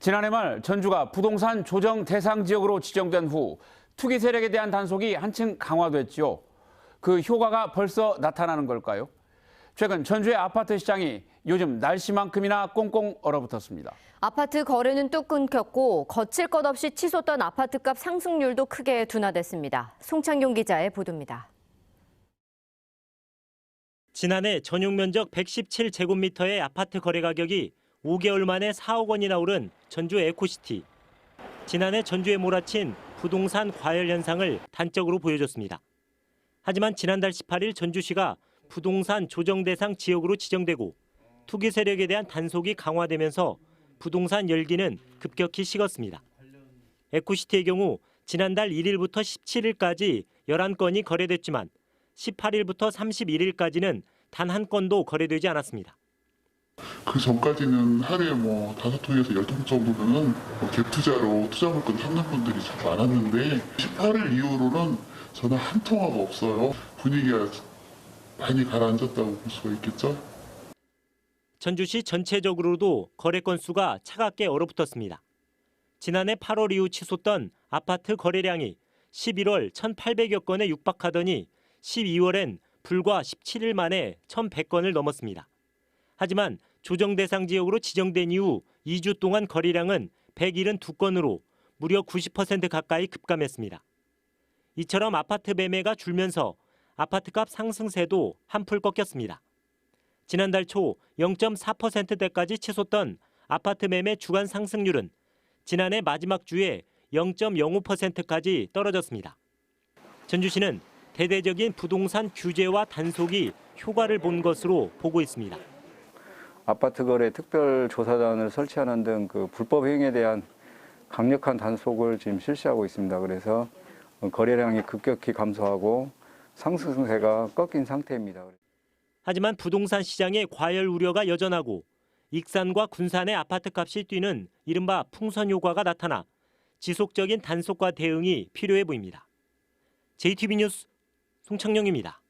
지난해 말 전주가 부동산 조정 대상 지역으로 지정된 후 투기 세력에 대한 단속이 한층 강화됐죠. 그 효과가 벌써 나타나는 걸까요? 최근 전주의 아파트 시장이 요즘 날씨만큼이나 꽁꽁 얼어붙었습니다. 아파트 거래는 뚝 끊겼고 거칠 것 없이 치솟던 아파트값 상승률도 크게 둔화됐습니다. 송창용 기자의 보도입니다. 지난해 전용 면적 117제곱미터의 아파트 거래 가격이 5개월 만에 4억 원이나 오른 전주 에코시티. 지난해 전주에 몰아친 부동산 과열 현상을 단적으로 보여줬습니다. 하지만 지난달 18일 전주시가 부동산 조정 대상 지역으로 지정되고 투기 세력에 대한 단속이 강화되면서 부동산 열기는 급격히 식었습니다. 에코시티의 경우 지난달 1일부터 17일까지 11건이 거래됐지만 18일부터 31일까지는 단 한 건도 거래되지 않았습니다. 그 전까지는 하루에 5통에서 10통 정도는 갭 투자로 투자 물건 찾는 분들이 참 많았는데 18일 이후로는 저는 한 통화가 없어요. 분위기가 많이 가라앉았다고 볼 수가 있겠죠. 전주시 전체적으로도 거래 건수가 차갑게 얼어붙었습니다. 지난해 8월 이후 치솟던 아파트 거래량이 11월 1,800여 건에 육박하더니 12월엔 불과 17일 만에 1,100건을 넘었습니다. 하지만 조정 대상 지역으로 지정된 이후 2주 동안 거래량은 172건으로 무려 90% 가까이 급감했습니다. 이처럼 아파트 매매가 줄면서 아파트값 상승세도 한풀 꺾였습니다. 지난달 초 0.4%대까지 치솟던 아파트 매매 주간 상승률은 지난해 마지막 주에 0.05%까지 떨어졌습니다. 전주시는 대대적인 부동산 규제와 단속이 효과를 본 것으로 보고 있습니다. 아파트 거래 특별조사단을 설치하는 등 그 불법 행위에 대한 강력한 단속을 지금 실시하고 있습니다. 그래서 거래량이 급격히 감소하고 상승세가 꺾인 상태입니다. 하지만 부동산 시장의 과열 우려가 여전하고 익산과 군산의 아파트값이 뛰는 이른바 풍선 효과가 나타나 지속적인 단속과 대응이 필요해 보입니다. JTB 뉴스 송창용입니다.